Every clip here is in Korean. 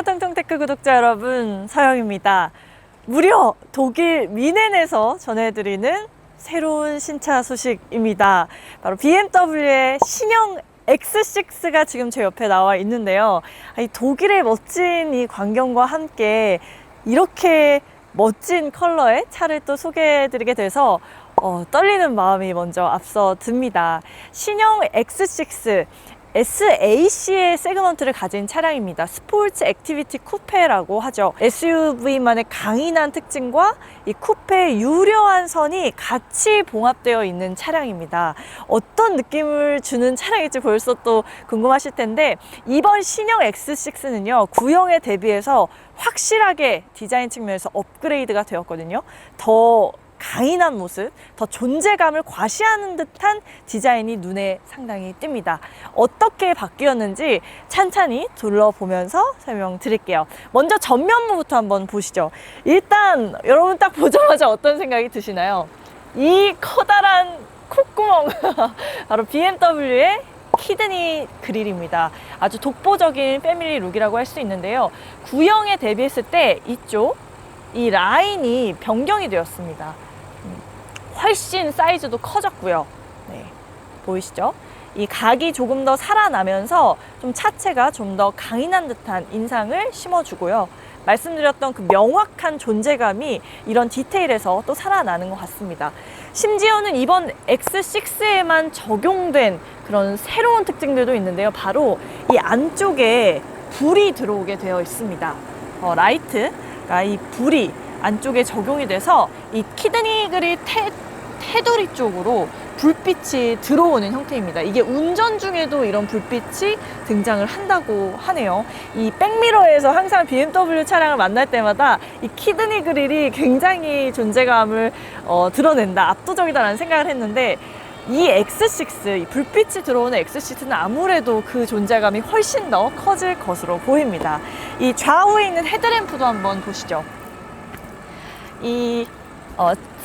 텅텅테크 구독자 여러분, 서영입니다. 무려 독일 미넨에서 전해드리는 새로운 신차 소식입니다. 바로 BMW의 신형 X6가 지금 제 옆에 나와 있는데요. 이 독일의 멋진 이 광경과 함께 이렇게 멋진 컬러의 차를 또 소개해드리게 돼서 떨리는 마음이 먼저 앞서 듭니다. 신형 X6 SAC의 세그먼트를 가진 차량입니다. 스포츠 액티비티 쿠페라고 하죠. SUV만의 강인한 특징과 이 쿠페의 유려한 선이 같이 봉합되어 있는 차량입니다. 어떤 느낌을 주는 차량일지 벌써 또 궁금하실 텐데, 이번 신형 X6는요 구형에 대비해서 확실하게 디자인 측면에서 업그레이드가 되었거든요. 더 강인한 모습, 더 존재감을 과시하는 듯한 디자인이 눈에 상당히 띕니다. 어떻게 바뀌었는지 찬찬히 둘러보면서 설명드릴게요. 먼저 전면부부터 한번 보시죠. 일단 여러분 딱 보자마자 어떤 생각이 드시나요? 이 커다란 콧구멍 바로 BMW의 키드니 그릴입니다. 아주 독보적인 패밀리 룩이라고 할 수 있는데요. 구형에 대비했을 때 이 라인이 변경이 되었습니다. 훨씬 사이즈도 커졌고요. 네, 보이시죠? 이 각이 조금 더 살아나면서 좀 차체가 좀 더 강인한 듯한 인상을 심어주고요. 말씀드렸던 그 명확한 존재감이 이런 디테일에서 또 살아나는 것 같습니다. 심지어는 이번 X6에만 적용된 그런 새로운 특징들도 있는데요. 바로 이 안쪽에 불이 들어오게 되어 있습니다. 라이트, 그러니까 이 불이 안쪽에 적용이 돼서 이 키드니 그릴 테두리 쪽으로 불빛이 들어오는 형태입니다. 이게 운전 중에도 이런 불빛이 등장을 한다고 하네요. 이 백미러에서 항상 BMW 차량을 만날 때마다 이 키드니 그릴이 굉장히 존재감을 드러낸다, 압도적이다라는 생각을 했는데, 이 X6, 이 불빛이 들어오는 X6는 아무래도 그 존재감이 훨씬 더 커질 것으로 보입니다. 이 좌우에 있는 헤드램프도 한번 보시죠. 이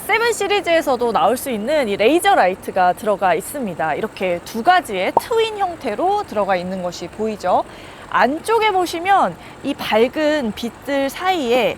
7 시리즈에서도 나올 수 있는 이 레이저 라이트가 들어가 있습니다. 이렇게 두 가지의 트윈 형태로 들어가 있는 것이 보이죠. 안쪽에 보시면 이 밝은 빛들 사이에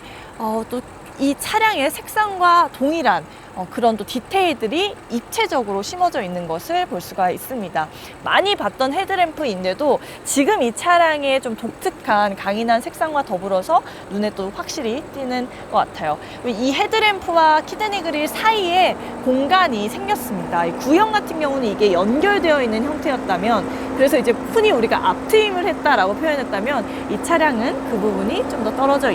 또 이 차량의 색상과 동일한 그런 또 디테일들이 입체적으로 심어져 있는 것을 볼 수가 있습니다. 많이 봤던 헤드램프인데도 지금 이 차량의 좀 독특한 강인한 색상과 더불어서 눈에 또 확실히 띄는 것 같아요. 이 헤드램프와 키드니 그릴 사이에 공간이 생겼습니다. 이 구형 같은 경우는 이게 연결되어 있는 형태였다면, 그래서 이제 흔히 우리가 앞트임을 했다라고 표현했다면, 이 차량은 그 부분이 좀 더 떨어져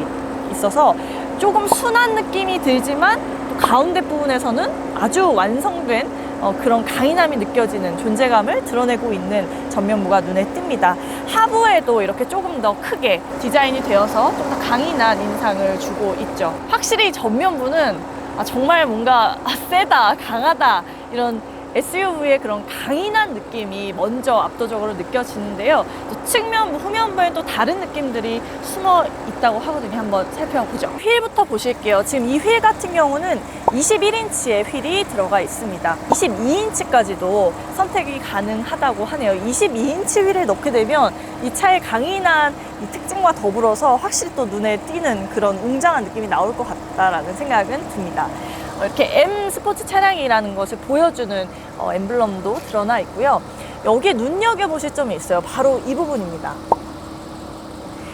있어서 조금 순한 느낌이 들지만 또 가운데 부분에서는 아주 완성된 그런 강인함이 느껴지는 존재감을 드러내고 있는 전면부가 눈에 띕니다. 하부에도 이렇게 조금 더 크게 디자인이 되어서 좀 더 강인한 인상을 주고 있죠. 확실히 전면부는 정말 뭔가 세다, 강하다, 이런 SUV의 그런 강인한 느낌이 먼저 압도적으로 느껴지는데요. 또 측면부, 후면부에 또 다른 느낌들이 숨어 있다고 하거든요. 한번 살펴보죠. 휠부터 보실게요. 지금 이 휠 같은 경우는 21인치의 휠이 들어가 있습니다. 22인치까지도 선택이 가능하다고 하네요. 22인치 휠을 넣게 되면 이 차의 강인한 이 특징과 더불어서 확실히 또 눈에 띄는 그런 웅장한 느낌이 나올 것 같다라는 생각은 듭니다. 이렇게 M 스포츠 차량이라는 것을 보여주는 엠블럼도 드러나 있고요. 여기에 눈여겨보실 점이 있어요. 바로 이 부분입니다.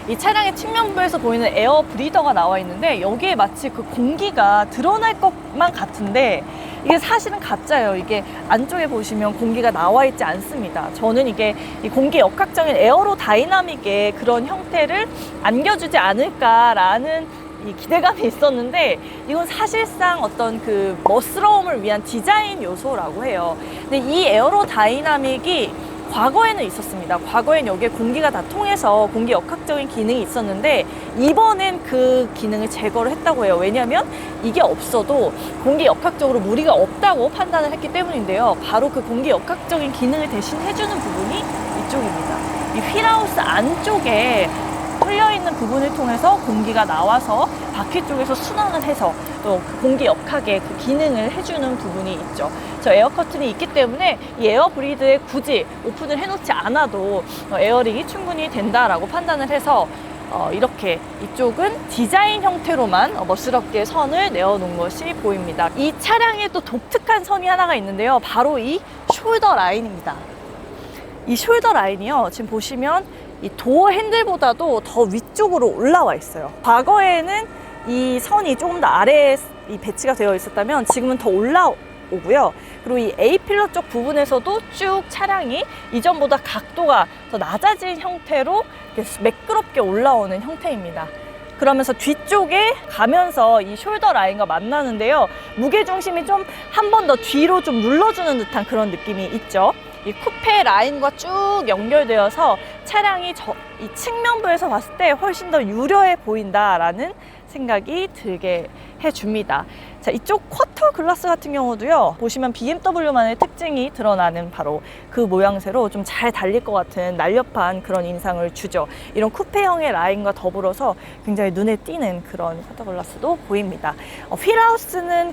이 차량의 측면부에서 보이는 에어 브리더가 나와 있는데, 여기에 마치 그 공기가 드러날 것만 같은데 이게 사실은 가짜예요. 이게 안쪽에 보시면 공기가 나와 있지 않습니다. 저는 이게 이 공기 역학적인 에어로 다이나믹의 그런 형태를 안겨주지 않을까라는 이 기대감이 있었는데, 이건 사실상 어떤 그 멋스러움을 위한 디자인 요소라고 해요. 근데 이 에어로 다이나믹이 과거에는 있었습니다. 과거엔 여기에 공기가 다 통해서 공기 역학적인 기능이 있었는데, 이번엔 그 기능을 제거를 했다고 해요. 왜냐하면 이게 없어도 공기 역학적으로 무리가 없다고 판단을 했기 때문인데요. 바로 그 공기 역학적인 기능을 대신 해주는 부분이 이쪽입니다. 이 휠하우스 안쪽에 뚫려있는 부분을 통해서 공기가 나와서 바퀴 쪽에서 순환을 해서 또 공기 역학의 그 기능을 해주는 부분이 있죠. 저 에어 커튼이 있기 때문에 이 에어 브리드에 굳이 오픈을 해놓지 않아도 에어링이 충분히 된다라고 판단을 해서 이렇게 이쪽은 디자인 형태로만 멋스럽게 선을 내어놓은 것이 보입니다. 이 차량에 또 독특한 선이 하나가 있는데요. 바로 이 숄더 라인입니다. 이 숄더 라인이요, 지금 보시면 이 도어 핸들보다도 더 위쪽으로 올라와 있어요. 과거에는 이 선이 조금 더 아래에 이 배치가 되어 있었다면 지금은 더 올라오고요. 그리고 이 A필러 쪽 부분에서도 쭉 차량이 이전보다 각도가 더 낮아진 형태로 매끄럽게 올라오는 형태입니다. 그러면서 뒤쪽에 가면서 이 숄더 라인과 만나는데요. 무게중심이 좀 한 번 더 뒤로 좀 눌러주는 듯한 그런 느낌이 있죠. 이 쿠페 라인과 쭉 연결되어서 차량이 이 측면부에서 봤을 때 훨씬 더 유려해 보인다라는 생각이 들게 해줍니다. 자, 이쪽 쿼터 글라스 같은 경우도요, 보시면 BMW만의 특징이 드러나는 바로 그 모양새로 좀 잘 달릴 것 같은 날렵한 그런 인상을 주죠. 이런 쿠페형의 라인과 더불어서 굉장히 눈에 띄는 그런 쿼터 글라스도 보입니다. 휠하우스는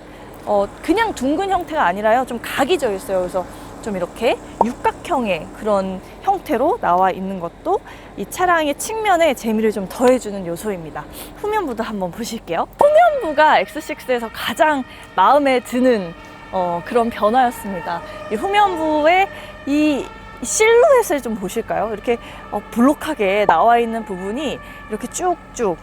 그냥 둥근 형태가 아니라요, 좀 각이 져 있어요. 그래서 좀 이렇게 육각형의 그런 형태로 나와 있는 것도 이 차량의 측면에 재미를 좀 더해주는 요소입니다. 후면부도 한번 보실게요. 후면부가 X6에서 가장 마음에 드는 그런 변화였습니다. 이 후면부의 이 실루엣을 좀 보실까요? 이렇게 볼록하게 나와 있는 부분이 이렇게 쭉쭉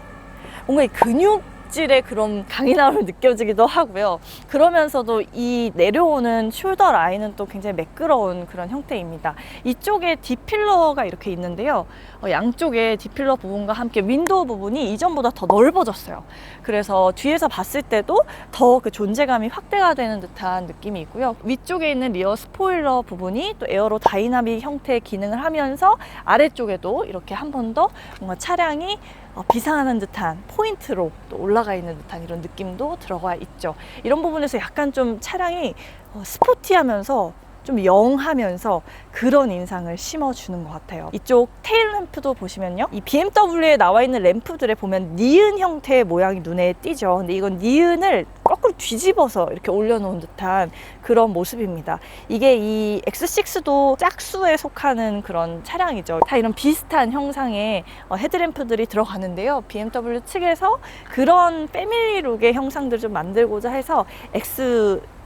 뭔가 이 근육질의 그런 강인함을 느껴지기도 하고요. 그러면서도 이 내려오는 숄더 라인은 또 굉장히 매끄러운 그런 형태입니다. 이쪽에 D필러가 이렇게 있는데요. 양쪽에 D필러 부분과 함께 윈도우 부분이 이전보다 더 넓어졌어요. 그래서 뒤에서 봤을 때도 더 그 존재감이 확대가 되는 듯한 느낌이 있고요. 위쪽에 있는 리어 스포일러 부분이 또 에어로 다이나믹 형태의 기능을 하면서 아래쪽에도 이렇게 한 번 더 뭔가 차량이 비상하는 듯한 포인트로 또 올라가 있는 듯한 이런 느낌도 들어가 있죠. 이런 부분에서 약간 좀 차량이 스포티하면서 좀 영하면서 그런 인상을 심어주는 것 같아요. 이쪽 테일 램프도 보시면요, 이 BMW에 나와 있는 램프들에 보면 니은 형태의 모양이 눈에 띄죠. 근데 이건 니은을 거꾸로 뒤집어서 이렇게 올려놓은 듯한 그런 모습입니다. 이게 이 X6도 짝수에 속하는 그런 차량이죠. 다 이런 비슷한 형상의 헤드램프들이 들어가는데요. BMW 측에서 그런 패밀리룩의 형상들을 좀 만들고자 해서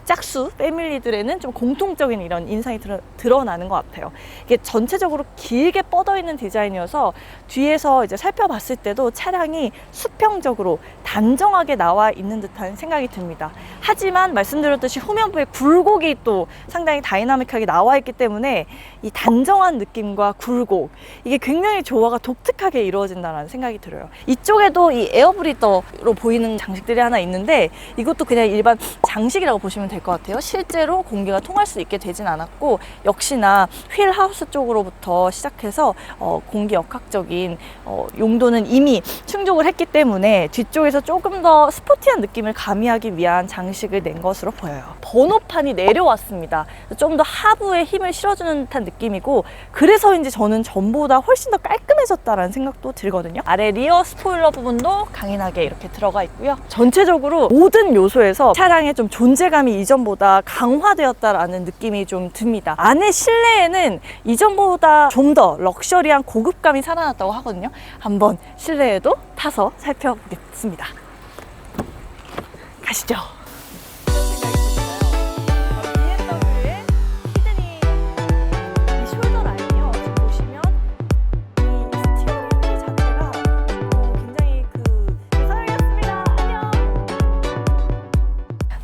짝수 패밀리들에는 좀 공통적인 이런 인상이 드러나는 것 같아요. 이게 전체적으로 길게 뻗어 있는 디자인이어서 뒤에서 이제 살펴봤을 때도 차량이 수평적으로 단정하게 나와 있는 듯한 생각이 듭니다. 하지만 말씀드렸듯이 후면부에 굴곡이 또 상당히 다이나믹하게 나와 있기 때문에 이 단정한 느낌과 굴곡, 이게 굉장히 조화가 독특하게 이루어진다는 생각이 들어요. 이쪽에도 이 에어브리더로 보이는 장식들이 하나 있는데 이것도 그냥 일반 장식이라고 보시면 될 것 같아요. 실제로 공기가 통할 수 있게 되진 않았고, 역시나 휠하우스 쪽으로부터 시작해서 공기 역학적인 용도는 이미 충족을 했기 때문에 뒤쪽에서 조금 더 스포티한 느낌을 가미하기 위한 장식을 낸 것으로 보여요. 번호판이 내려왔습니다. 좀 더 하부에 힘을 실어주는 듯한 느낌이고, 그래서인지 저는 전보다 훨씬 더 깔끔해졌다라는 생각도 들거든요. 아래 리어 스포일러 부분도 강인하게 이렇게 들어가 있고요. 전체적으로 모든 요소에서 차량의 좀 존재감이 이전보다 강화되었다라는 느낌이 좀 듭니다. 안에 실내에는 이전보다 좀 더 럭셔리한 고급감이 살아났다고 하거든요. 한번 실내에도 타서 살펴보겠습니다. 가시죠.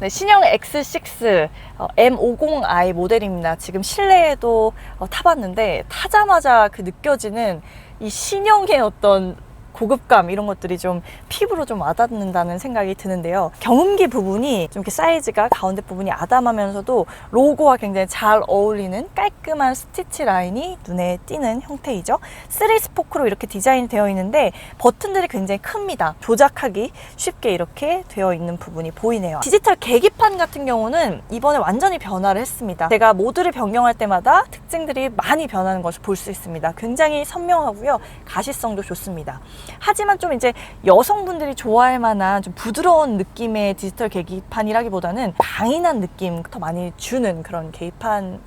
네, 신형 X6 M50i 모델입니다. 지금 실내에도 타봤는데 타자마자 그 느껴지는 이 신형의 어떤 고급감, 이런 것들이 좀 피부로 좀 와닿는다는 생각이 드는데요. 경운기 부분이 좀 이렇게 사이즈가 가운데 부분이 아담하면서도 로고와 굉장히 잘 어울리는 깔끔한 스티치 라인이 눈에 띄는 형태이죠. 3스포크로 이렇게 디자인이 되어 있는데 버튼들이 굉장히 큽니다. 조작하기 쉽게 이렇게 되어 있는 부분이 보이네요. 디지털 계기판 같은 경우는 이번에 완전히 변화를 했습니다. 제가 모드를 변경할 때마다 특징들이 많이 변하는 것을 볼 수 있습니다. 굉장히 선명하고요. 가시성도 좋습니다. 하지만 좀 이제 여성분들이 좋아할 만한 좀 부드러운 느낌의 디지털 계기판이라기보다는 강인한 느낌 더 많이 주는 그런 계기판,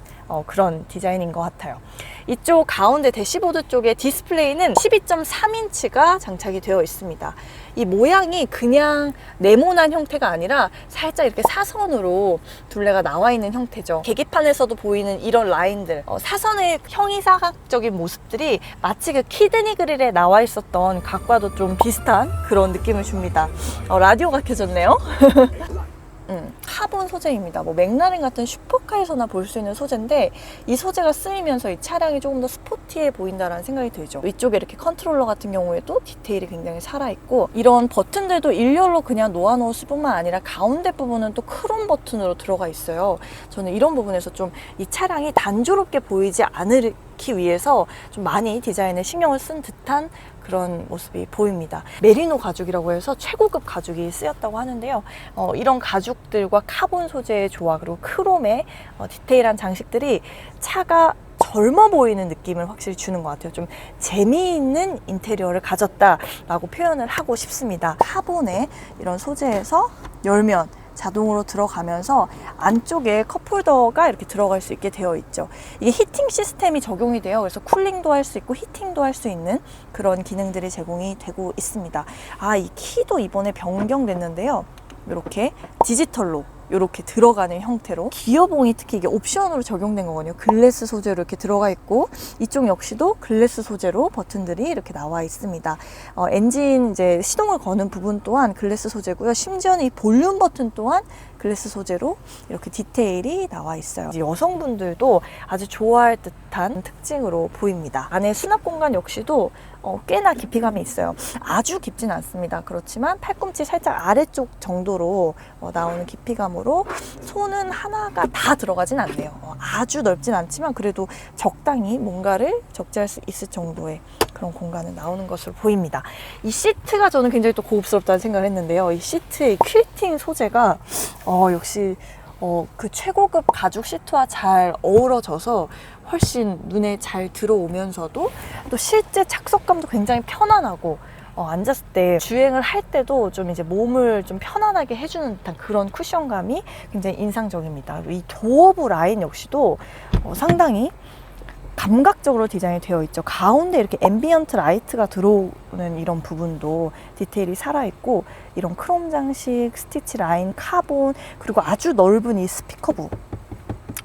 그런 디자인인 것 같아요. 이쪽 가운데 대시보드 쪽에 디스플레이는 12.3인치가 장착이 되어 있습니다. 이 모양이 그냥 네모난 형태가 아니라 살짝 이렇게 사선으로 둘레가 나와 있는 형태죠. 계기판에서도 보이는 이런 라인들, 사선의 형이사각적인 모습들이 마치 그 키드니 그릴에 나와 있었던 각과도 좀 비슷한 그런 느낌을 줍니다. 라디오가 켜졌네요. 카본 소재입니다. 뭐 맥라렌 같은 슈퍼카에서나 볼 수 있는 소재인데 이 소재가 쓰이면서 이 차량이 조금 더 스포티해 보인다는 생각이 들죠. 위쪽에 이렇게 컨트롤러 같은 경우에도 디테일이 굉장히 살아있고 이런 버튼들도 일렬로 그냥 놓아놓았을 뿐만 아니라 가운데 부분은 또 크롬 버튼으로 들어가 있어요. 저는 이런 부분에서 좀 이 차량이 단조롭게 보이지 않기 위해서 좀 많이 디자인에 신경을 쓴 듯한 그런 모습이 보입니다. 메리노 가죽이라고 해서 최고급 가죽이 쓰였다고 하는데요. 이런 가죽들과 카본 소재의 조화 그리고 크롬의 디테일한 장식들이 차가 젊어 보이는 느낌을 확실히 주는 것 같아요. 좀 재미있는 인테리어를 가졌다라고 표현을 하고 싶습니다. 카본의 이런 소재에서 열면 자동으로 들어가면서 안쪽에 컵홀더가 이렇게 들어갈 수 있게 되어 있죠. 이게 히팅 시스템이 적용이 돼요. 그래서 쿨링도 할 수 있고 히팅도 할 수 있는 그런 기능들이 제공이 되고 있습니다. 이 키도 이번에 변경됐는데요. 이렇게 디지털로 이렇게 들어가는 형태로 기어봉이 특히 이게 옵션으로 적용된 거거든요. 글래스 소재로 이렇게 들어가 있고 이쪽 역시도 글래스 소재로 버튼들이 이렇게 나와 있습니다. 엔진 이제 시동을 거는 부분 또한 글래스 소재고요. 심지어는 이 볼륨 버튼 또한 글래스 소재로 이렇게 디테일이 나와 있어요. 여성분들도 아주 좋아할 듯한 특징으로 보입니다. 안에 수납 공간 역시도 꽤나 깊이감이 있어요. 아주 깊진 않습니다. 그렇지만 팔꿈치 살짝 아래쪽 정도로 나오는 깊이감으로 손은 하나가 다 들어가진 않네요. 아주 넓진 않지만 그래도 적당히 뭔가를 적재할 수 있을 정도의 그런 공간은 나오는 것으로 보입니다. 이 시트가 저는 굉장히 또 고급스럽다는 생각을 했는데요. 이 시트의 퀼팅 소재가 역시 그 최고급 가죽 시트와 잘 어우러져서 훨씬 눈에 잘 들어오면서도 또 실제 착석감도 굉장히 편안하고 앉았을 때 주행을 할 때도 좀 이제 몸을 좀 편안하게 해주는 듯한 그런 쿠션감이 굉장히 인상적입니다. 이 도어부 라인 역시도 상당히 감각적으로 디자인이 되어 있죠. 가운데 이렇게 앰비언트 라이트가 들어오는 이런 부분도 디테일이 살아있고 이런 크롬 장식, 스티치 라인, 카본 그리고 아주 넓은 이 스피커부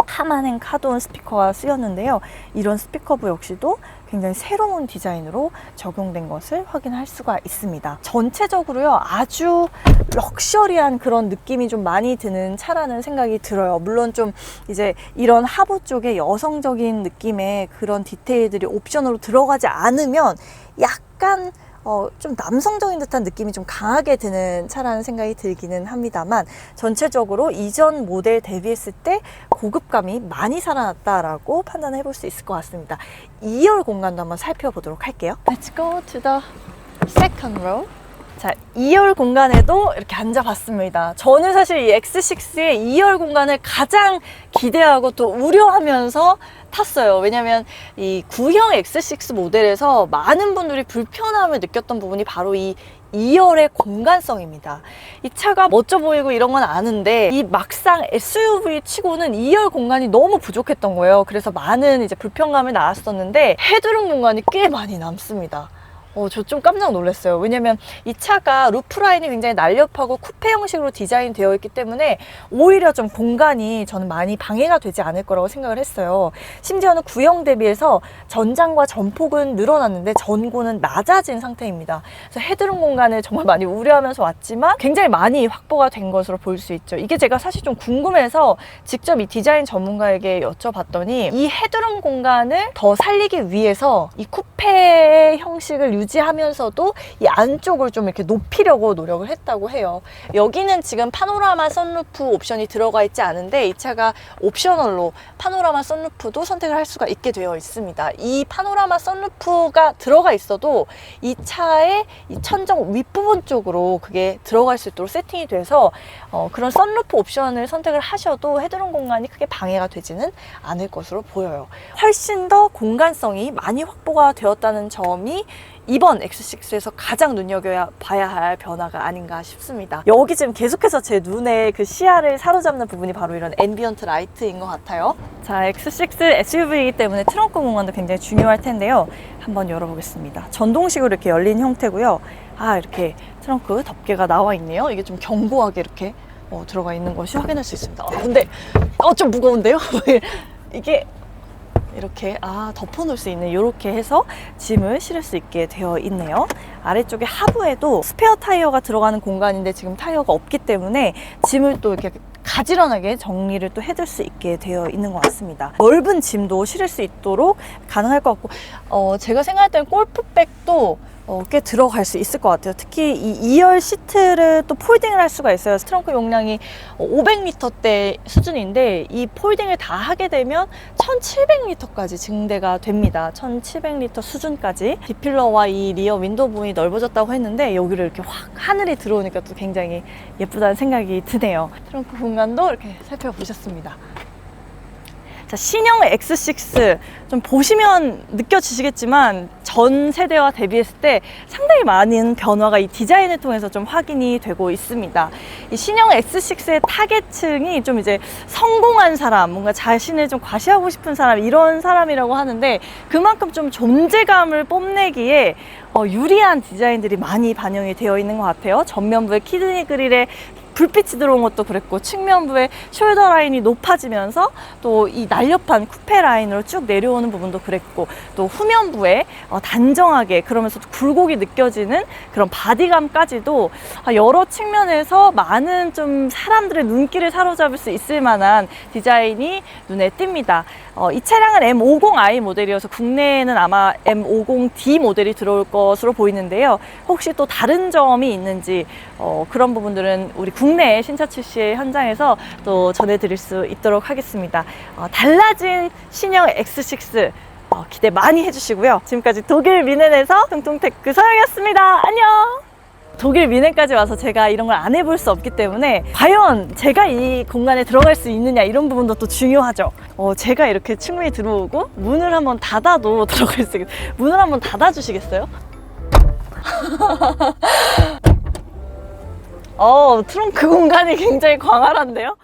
파마넨 카돈 스피커가 쓰였는데요. 이런 스피커부 역시도 굉장히 새로운 디자인으로 적용된 것을 확인할 수가 있습니다. 전체적으로요, 아주 럭셔리한 그런 느낌이 좀 많이 드는 차라는 생각이 들어요. 물론 좀 이제 이런 하부 쪽에 여성적인 느낌의 그런 디테일들이 옵션으로 들어가지 않으면 약간 좀 남성적인 듯한 느낌이 좀 강하게 드는 차라는 생각이 들기는 합니다만 전체적으로 이전 모델 대비했을 때 고급감이 많이 살아났다라고 판단해 볼 수 있을 것 같습니다. 2열 공간도 한번 살펴보도록 할게요. Let's go to the second row. 자, 2열 공간에도 이렇게 앉아봤습니다. 저는 사실 이 X6의 2열 공간을 가장 기대하고 또 우려하면서 탔어요. 왜냐면 이 구형 X6 모델에서 많은 분들이 불편함을 느꼈던 부분이 바로 이 2열의 공간성입니다. 이 차가 멋져 보이고 이런 건 아는데 이 막상 SUV 치고는 2열 공간이 너무 부족했던 거예요. 그래서 많은 이제 불편감을 낳았었는데 헤드룸 공간이 꽤 많이 남습니다. 저 좀 깜짝 놀랐어요. 왜냐면 이 차가 루프라인이 굉장히 날렵하고 쿠페 형식으로 디자인되어 있기 때문에 오히려 좀 공간이 저는 많이 방해가 되지 않을 거라고 생각을 했어요. 심지어는 구형 대비해서 전장과 전폭은 늘어났는데 전고는 낮아진 상태입니다. 그래서 헤드룸 공간을 정말 많이 우려하면서 왔지만 굉장히 많이 확보가 된 것으로 볼 수 있죠. 이게 제가 사실 좀 궁금해서 직접 이 디자인 전문가에게 여쭤봤더니 이 헤드룸 공간을 더 살리기 위해서 이 쿠페 형식을 유지하면서도 이 안쪽을 좀 이렇게 높이려고 노력을 했다고 해요. 여기는 지금 파노라마 선루프 옵션이 들어가 있지 않은데 이 차가 옵셔널로 파노라마 선루프도 선택을 할 수가 있게 되어 있습니다. 이 파노라마 선루프가 들어가 있어도 이 차의 이 천정 윗부분 쪽으로 그게 들어갈 수 있도록 세팅이 돼서 그런 선루프 옵션을 선택을 하셔도 헤드룸 공간이 크게 방해가 되지는 않을 것으로 보여요. 훨씬 더 공간성이 많이 확보가 되었다는 점이 이번 X6에서 가장 눈여겨봐야 할 변화가 아닌가 싶습니다. 여기 지금 계속해서 제 눈에 그 시야를 사로잡는 부분이 바로 이런 앰비언트 라이트인 것 같아요. 자, X6 SUV이기 때문에 트렁크 공간도 굉장히 중요할 텐데요. 한번 열어보겠습니다. 전동식으로 이렇게 열린 형태고요. 아, 이렇게 트렁크 덮개가 나와 있네요. 이게 좀 견고하게 이렇게 들어가 있는 것이 확인할 수 있습니다. 근데 좀 무거운데요? 이게 이렇게 덮어놓을 수 있는, 이렇게 해서 짐을 실을 수 있게 되어 있네요. 아래쪽에 하부에도 스페어 타이어가 들어가는 공간인데 지금 타이어가 없기 때문에 짐을 또 이렇게 가지런하게 정리를 또 해둘 수 있게 되어 있는 것 같습니다. 넓은 짐도 실을 수 있도록 가능할 것 같고, 제가 생각할 때는 골프백도 꽤 들어갈 수 있을 것 같아요. 특히 이 2열 시트를 또 폴딩을 할 수가 있어요. 트렁크 용량이 500리터대 수준인데 이 폴딩을 다 하게 되면 1700리터까지 증대가 됩니다. 1700리터 수준까지. 디필러와 이 리어 윈도우 부분이 넓어졌다고 했는데 여기를 이렇게 확 하늘이 들어오니까 또 굉장히 예쁘다는 생각이 드네요. 트렁크 공간도 이렇게 살펴보셨습니다. 자, 신형 X6 좀 보시면 느껴지시겠지만 전 세대와 대비했을 때 상당히 많은 변화가 이 디자인을 통해서 좀 확인이 되고 있습니다. 이 신형 X6의 타겟층이 좀 이제 성공한 사람, 뭔가 자신을 좀 과시하고 싶은 사람, 이런 사람이라고 하는데 그만큼 좀 존재감을 뽐내기에 유리한 디자인들이 많이 반영이 되어 있는 것 같아요. 전면부의 키드니 그릴에 불빛이 들어온 것도 그랬고, 측면부의 숄더 라인이 높아지면서 또 이 날렵한 쿠페 라인으로 쭉 내려오는 부분도 그랬고, 또 후면부에 단정하게, 그러면서 굴곡이 느껴지는 그런 바디감까지도 여러 측면에서 많은 좀 사람들의 눈길을 사로잡을 수 있을 만한 디자인이 눈에 띕니다. 이 차량은 M50i 모델이어서 국내에는 아마 M50D 모델이 들어올 것으로 보이는데요. 혹시 또 다른 점이 있는지 그런 부분들은 우리 국내 신차 출시 현장에서 또 전해드릴 수 있도록 하겠습니다. 달라진 신형 X6 기대 많이 해주시고요. 지금까지 독일 미넨에서 퉁퉁테크 서영이었습니다. 안녕! 독일 미넨까지 와서 제가 이런 걸 안 해볼 수 없기 때문에 과연 제가 이 공간에 들어갈 수 있느냐, 이런 부분도 또 중요하죠. 제가 이렇게 충분히 들어오고 문을 한번 닫아도 들어갈 수 있게, 문을 한번 닫아주시겠어요? 트렁크 공간이 굉장히 광활한데요?